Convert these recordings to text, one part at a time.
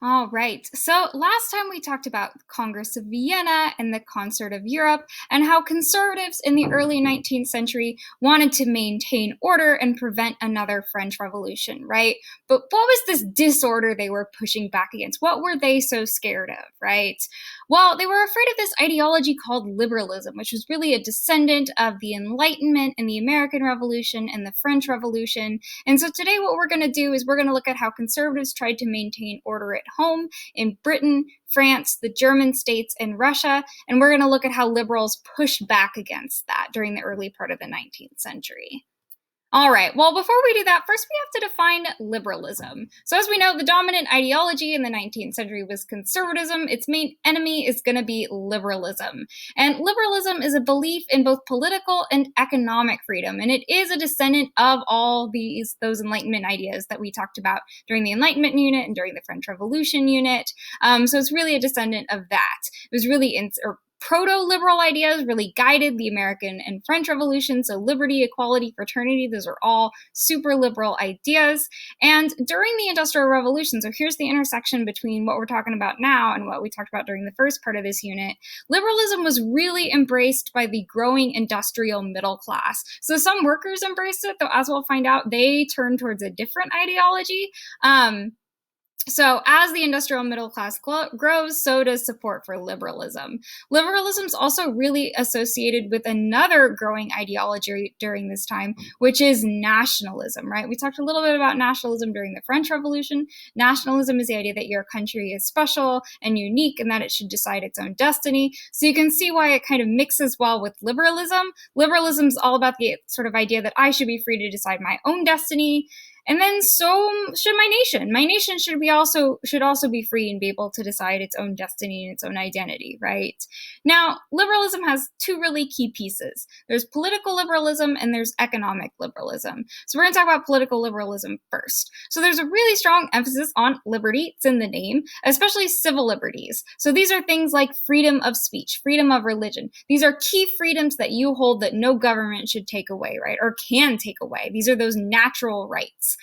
All right. So last time we talked about the Congress of Vienna and the Concert of Europe and how conservatives in the early 19th century wanted to maintain order and prevent another French Revolution, right? But what was this disorder they were pushing back against? What were they so scared of, right? Well, they were afraid of this ideology called liberalism, which was really a descendant of the Enlightenment and the American Revolution and the French Revolution. And so today what we're going to do is we're going to look at how conservatives tried to maintain order at home in Britain, France, the German states, and Russia. And we're going to look at how liberals pushed back against that during the early part of the 19th century. All right, well, before we do that, first we have to define liberalism. So as we know, the dominant ideology in the 19th century was conservatism. Its main enemy is going to be liberalism. And liberalism is a belief in both political and economic freedom. And it is a descendant of all those Enlightenment ideas that we talked about during the Enlightenment unit and during the French Revolution unit. So it's really a descendant of that. It was really proto-liberal ideas really guided the American and French Revolution. So liberty, equality, fraternity, those are all super liberal ideas. And during the Industrial Revolution, so here's the intersection between what we're talking about now and what we talked about during the first part of this unit, liberalism was really embraced by the growing industrial middle class. So some workers embraced it, though as we'll find out, they turned towards a different ideology. So as the industrial middle class grows, so does support for liberalism. Liberalism is also really associated with another growing ideology during this time, which is nationalism, right? We talked a little bit about nationalism during the French Revolution. Nationalism is the idea that your country is special and unique and that it should decide its own destiny. So you can see why it kind of mixes well with liberalism. Liberalism is all about the sort of idea that I should be free to decide my own destiny. And then so should my nation. My nation should also be free and be able to decide its own destiny and its own identity, right? Now, liberalism has two really key pieces. There's political liberalism and there's economic liberalism. So we're going to talk about political liberalism first. So there's a really strong emphasis on liberty. It's in the name, especially civil liberties. So these are things like freedom of speech, freedom of religion. These are key freedoms that you hold that no government should take away, right? Or can take away. These are those natural rights.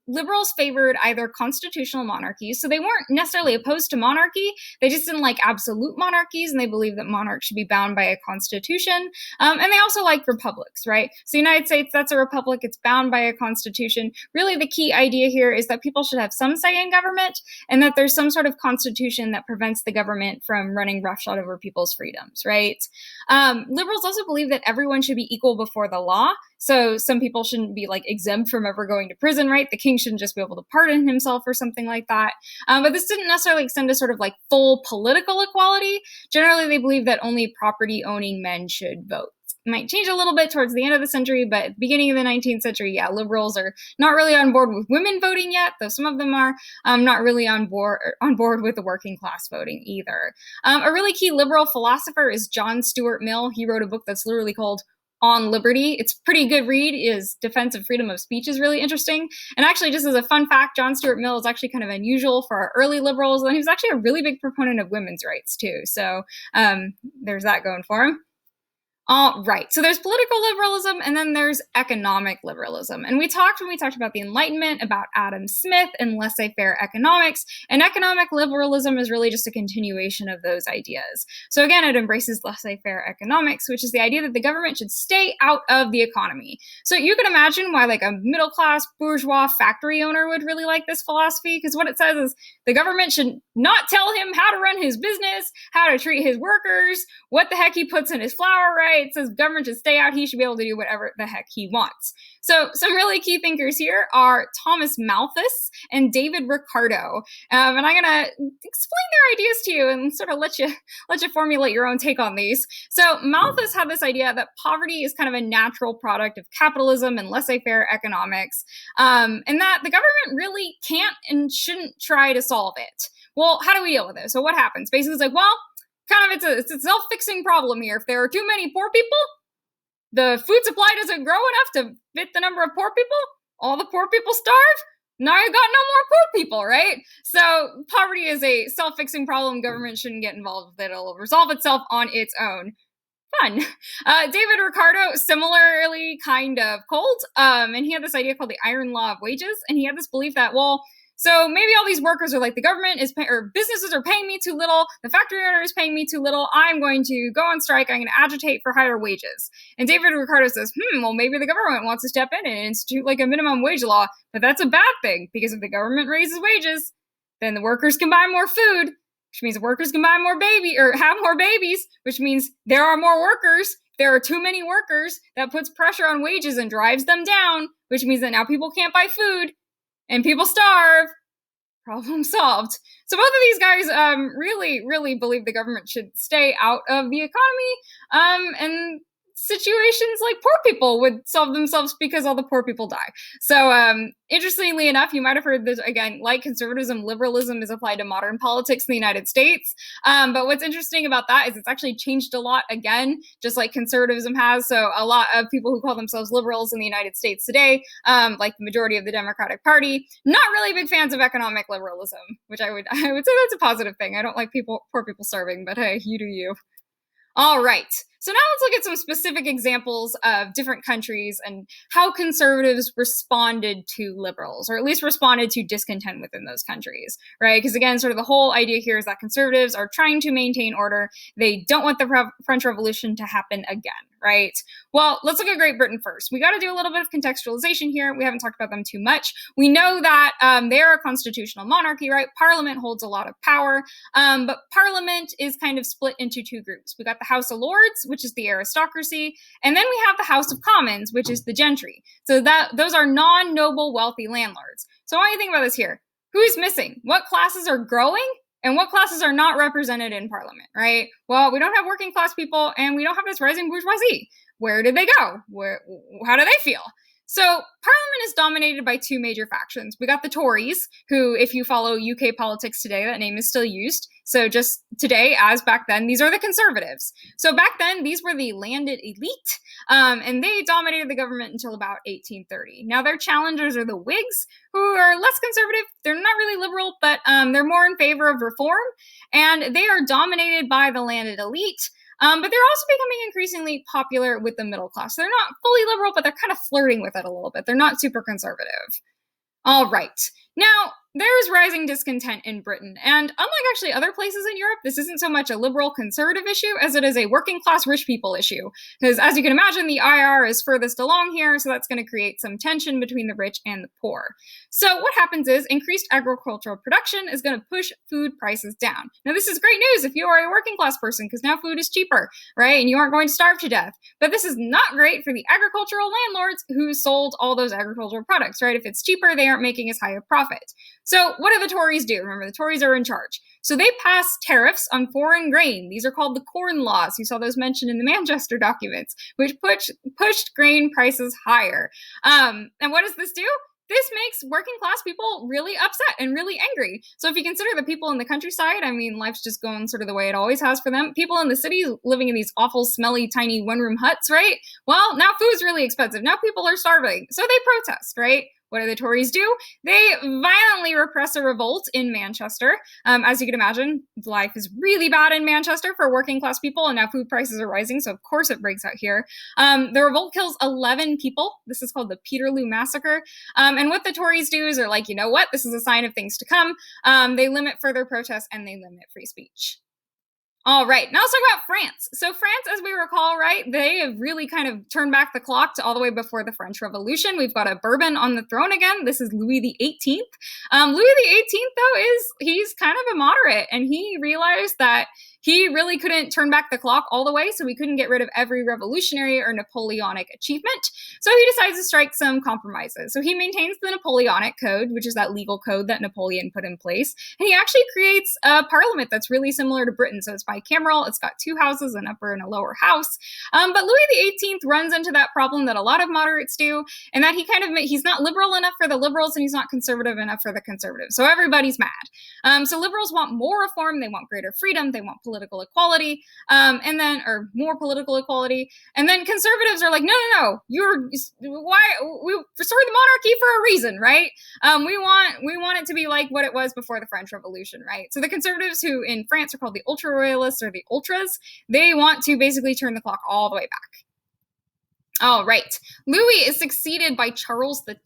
Liberals favored either constitutional monarchies, so they weren't necessarily opposed to monarchy, they just didn't like absolute monarchies, and they believed that monarchs should be bound by a constitution, and they also liked republics, right? So the United States, that's a republic, it's bound by a constitution. Really the key idea here is that people should have some say in government, and that there's some sort of constitution that prevents the government from running roughshod over people's freedoms, right? Liberals also believe that everyone should be equal before the law, so some people shouldn't be like exempt from ever going to prison, right? The king shouldn't just be able to pardon himself or something like that. But this didn't necessarily extend to sort of like full political equality. Generally, they believe that only property owning men should vote. It might change a little bit towards the end of the century, but at the beginning of the 19th century, yeah, liberals are not really on board with women voting yet, though some of them are not really on board with the working class voting either. A really key liberal philosopher is John Stuart Mill. He wrote a book that's literally called On Liberty. It's a pretty good read. His defense of freedom of speech is really interesting. And actually, just as a fun fact, John Stuart Mill is actually kind of unusual for our early liberals, and he was actually a really big proponent of women's rights too. So there's that going for him. All right. So there's political liberalism and then there's economic liberalism. And when we talked about the Enlightenment, about Adam Smith and laissez-faire economics, and economic liberalism is really just a continuation of those ideas. So again, it embraces laissez-faire economics, which is the idea that the government should stay out of the economy. So you can imagine why like a middle-class bourgeois factory owner would really like this philosophy, because what it says is the government should not tell him how to run his business, how to treat his workers, what the heck he puts in his flour, right? It says government should stay out. He should be able to do whatever the heck he wants. So some really key thinkers here are Thomas Malthus and David Ricardo. And I'm going to explain their ideas to you and sort of let you formulate your own take on these. So Malthus had this idea that poverty is kind of a natural product of capitalism and laissez-faire economics, and that the government really can't and shouldn't try to solve it. Well, how do we deal with it? So what happens? Basically, it's like, well, it's a self-fixing problem here. If there are too many poor people, the food supply doesn't grow enough to fit the number of poor people, all the poor people starve, now you got no more poor people, right? So poverty is a self-fixing problem. Government shouldn't get involved with it. It'll resolve itself on its own. Fun. David Ricardo, similarly kind of cold, and he had this idea called the iron law of wages, and he had this belief that, well, So maybe all these workers are like, the government is or businesses are paying me too little, the factory owner is paying me too little, I'm going to go on strike, I'm going to agitate for higher wages. And David Ricardo says, well, maybe the government wants to step in and institute like a minimum wage law, but that's a bad thing, because if the government raises wages, then the workers can buy more food, which means the workers can buy more have more babies, which means there are more workers. There are too many workers. That puts pressure on wages and drives them down, which means that now people can't buy food and people starve. Problem solved. So both of these guys really, really believe the government should stay out of the economy, and situations like poor people would solve themselves because all the poor people die. So interestingly enough, you might have heard this, again, like conservatism, liberalism is applied to modern politics in the United States. But what's interesting about that is it's actually changed a lot again, just like conservatism has. So a lot of people who call themselves liberals in the United States today, like the majority of the Democratic Party, not really big fans of economic liberalism, which I would say that's a positive thing. I don't like poor people starving, but hey, you do you. All right. So now let's look at some specific examples of different countries and how conservatives responded to liberals, or at least responded to discontent within those countries, right? Because again, sort of the whole idea here is that conservatives are trying to maintain order. They don't want the French Revolution to happen again, right? Well, let's look at Great Britain first. We got to do a little bit of contextualization here. We haven't talked about them too much. We know that they're a constitutional monarchy, right? Parliament holds a lot of power, but Parliament is kind of split into two groups. We got the House of Lords, which is the aristocracy, and then we have the House of Commons, which is the gentry. So those are non-noble, wealthy landlords. So I want you to think about this here. Who's missing? What classes are growing? And what classes are not represented in Parliament, right? Well, we don't have working class people, and we don't have this rising bourgeoisie. Where did they go? How do they feel? So Parliament is dominated by two major factions. We got the Tories, who, if you follow UK politics today, that name is still used. So just today, as back then, these are the Conservatives. So back then, these were the landed elite, and they dominated the government until about 1830. Now their challengers are the Whigs, who are less conservative. They're not really liberal, but they're more in favor of reform, and they are dominated by the landed elite. But they're also becoming increasingly popular with the middle class. They're not fully liberal, but they're kind of flirting with it a little bit. They're not super conservative. All right. Now, there's rising discontent in Britain, and unlike actually other places in Europe, this isn't so much a liberal conservative issue as it is a working class rich people issue. Because as you can imagine, the IR is furthest along here, so that's going to create some tension between the rich and the poor. So what happens is increased agricultural production is going to push food prices down. Now this is great news if you are a working class person, because now food is cheaper, right? And you aren't going to starve to death. But this is not great for the agricultural landlords who sold all those agricultural products, right? If it's cheaper, they aren't making as high a profit. So what do the Tories do? Remember, the Tories are in charge. So they pass tariffs on foreign grain. These are called the corn laws. You saw those mentioned in the Manchester documents, which pushed grain prices higher. And what does this do? This makes working class people really upset and really angry. So if you consider the people in the countryside, I mean, life's just going sort of the way it always has for them. People in the cities living in these awful, smelly, tiny one-room huts, right? Well, now food's really expensive. Now people are starving. So they protest, right? What do the Tories do? They violently repress a revolt in Manchester. As you can imagine, life is really bad in Manchester for working class people, and now food prices are rising, so of course it breaks out here. The revolt kills 11 people. This is called the Peterloo Massacre. And what the Tories do is they're like, you know what? This is a sign of things to come. They limit further protests, and they limit free speech. All right, now let's talk about France. So France, as we recall, right, they have really kind of turned back the clock to all the way before the French Revolution. We've got a Bourbon on the throne again. This is Louis XVIII. Louis XVIII, though, he's kind of a moderate, and he realized that he really couldn't turn back the clock all the way, so he couldn't get rid of every revolutionary or Napoleonic achievement. So he decides to strike some compromises. So he maintains the Napoleonic Code, which is that legal code that Napoleon put in place. And he actually creates a parliament that's really similar to Britain. So it's bicameral. It's got two houses, an upper and a lower house. But Louis XVIII runs into that problem that a lot of moderates do, and that he's not liberal enough for the liberals, and he's not conservative enough for the conservatives. So everybody's mad. So liberals want more reform. They want greater freedom. They want political equality, or more political equality. And then conservatives are like, no, we restored the monarchy for a reason, right? We want it to be like what it was before the French Revolution, right? So the conservatives, who in France are called the ultra royalists or the ultras, they want to basically turn the clock all the way back. All right, Louis is succeeded by Charles X,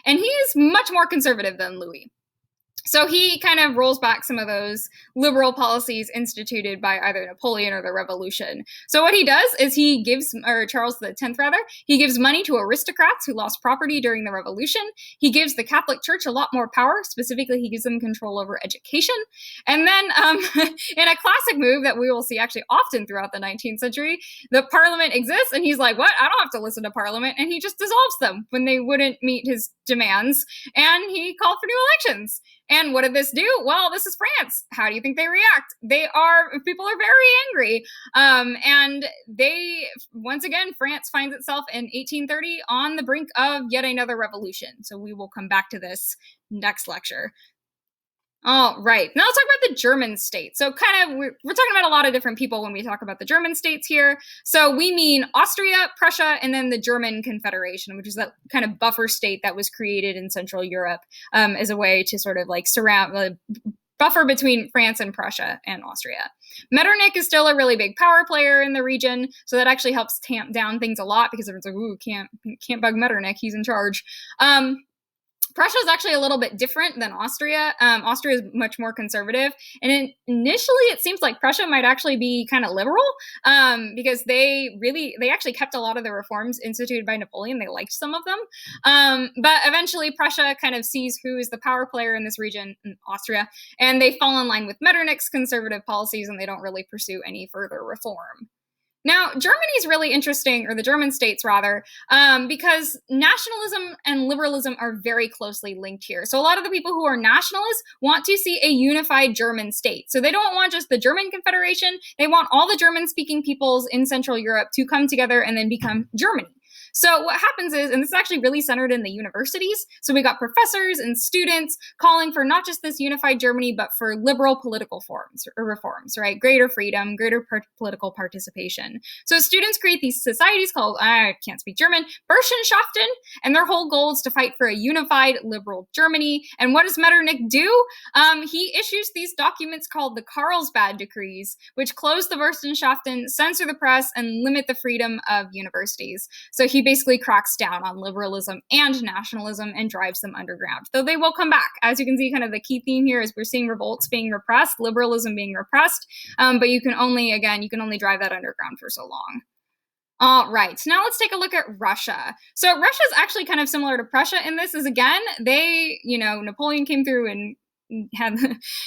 and he is much more conservative than Louis. So he kind of rolls back some of those liberal policies instituted by either Napoleon or the Revolution. So what he does is he gives, or Charles X rather, he gives money to aristocrats who lost property during the Revolution. He gives the Catholic Church a lot more power. Specifically, he gives them control over education. And then in a classic move that we will see actually often throughout the 19th century, the Parliament exists and he's like, what? I don't have to listen to Parliament. And he just dissolves them when they wouldn't meet his demands. And he called for new elections. And what did this do? Well, this is France. How do you think they react? People are very angry. And once again, France finds itself in 1830 on the brink of yet another revolution. So we will come back to this next lecture. All right, now let's talk about the German state. So we're talking about a lot of different people when we talk about the German states here. So we mean Austria, Prussia, and then the German Confederation, which is that kind of buffer state that was created in Central Europe as a way to sort of like surround buffer between France and Prussia and Austria. Metternich is still a really big power player in the region, so that actually helps tamp down things a lot because everyone's like, ooh, can't bug Metternich, he's in charge. Prussia is actually a little bit different than Austria. Austria is much more conservative. And initially, it seems like Prussia might actually be kind of liberal because they actually kept a lot of the reforms instituted by Napoleon. They liked some of them. But eventually, Prussia kind of sees who is the power player in this region, Austria, and they fall in line with Metternich's conservative policies and they don't really pursue any further reform. Now, Germany is really interesting, or the German states rather, because nationalism and liberalism are very closely linked here. So a lot of the people who are nationalists want to see a unified German state. So they don't want just the German Confederation, they want all the German-speaking peoples in Central Europe to come together and then become Germany. So what happens is, and this is actually really centered in the universities, so we got professors and students calling for not just this unified Germany, but for liberal political reforms, right? Greater freedom, greater political participation. So students create these societies called, I can't speak German, Burschenschaften, and their whole goal is to fight for a unified liberal Germany. And what does Metternich do? He issues these documents called the Carlsbad Decrees, which close the Burschenschaften, censor the press, and limit the freedom of universities. So he basically cracks down on liberalism and nationalism and drives them underground, though they will come back. As you can see, kind of the key theme here is we're seeing revolts being repressed, liberalism being repressed, but you can only drive that underground for so long. All right, now let's take a look at Russia. So Russia is actually kind of similar to Prussia in this, is again, Napoleon came through and had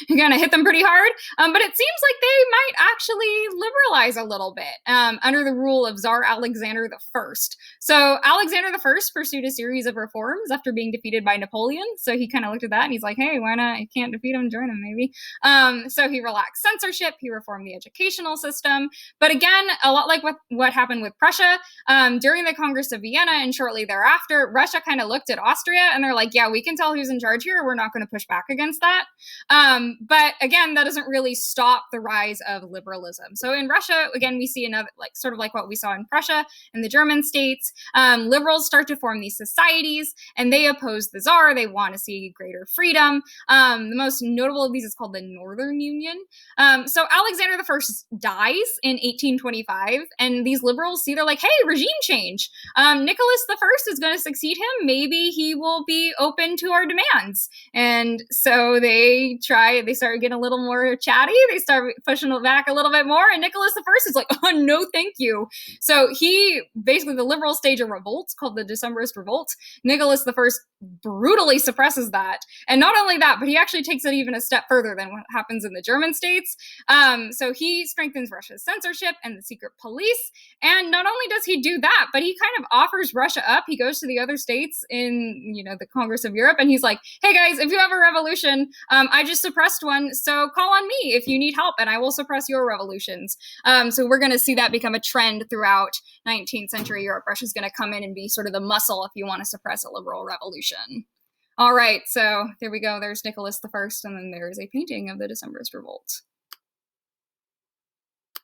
kind of hit them pretty hard, but it seems like they might actually liberalize a little bit under the rule of Tsar Alexander I. So Alexander I pursued a series of reforms after being defeated by Napoleon. So he kind of looked at that and he's like, hey, why not? You can't defeat him, join him maybe. So he relaxed censorship, he reformed the educational system. But again, a lot like what happened with Prussia, during the Congress of Vienna and shortly thereafter, Russia kind of looked at Austria and they're like, yeah, we can tell who's in charge here. We're not going to push back against that. But again, that doesn't really stop the rise of liberalism. So in Russia, again, we see another, sort of like what we saw in Prussia and the German states, liberals start to form these societies and they oppose the Tsar. They want to see greater freedom. The most notable of these is called the Northern Union. So Alexander I dies in 1825 and these liberals see, they're like, hey, regime change. Nicholas I is going to succeed him. Maybe he will be open to our demands. And so they start getting a little more chatty. They start pushing it back a little bit more. And Nicholas I is like, oh, no, thank you. So the liberals stage a revolt called the Decembrist Revolt. Nicholas I brutally suppresses that. And not only that, but he actually takes it even a step further than what happens in the German states. So he strengthens Russia's censorship and the secret police. And not only does he do that, but he kind of offers Russia up. He goes to the other states in, the Congress of Europe, and he's like, hey guys, if you have a revolution, I just suppressed one, so call on me if you need help, and I will suppress your revolutions. So we're going to see that become a trend throughout 19th century Europe. Russia's going to come in and be sort of the muscle if you want to suppress a liberal revolution. All right, so there we go. There's Nicholas I, and then there's a painting of the Decembrist Revolt.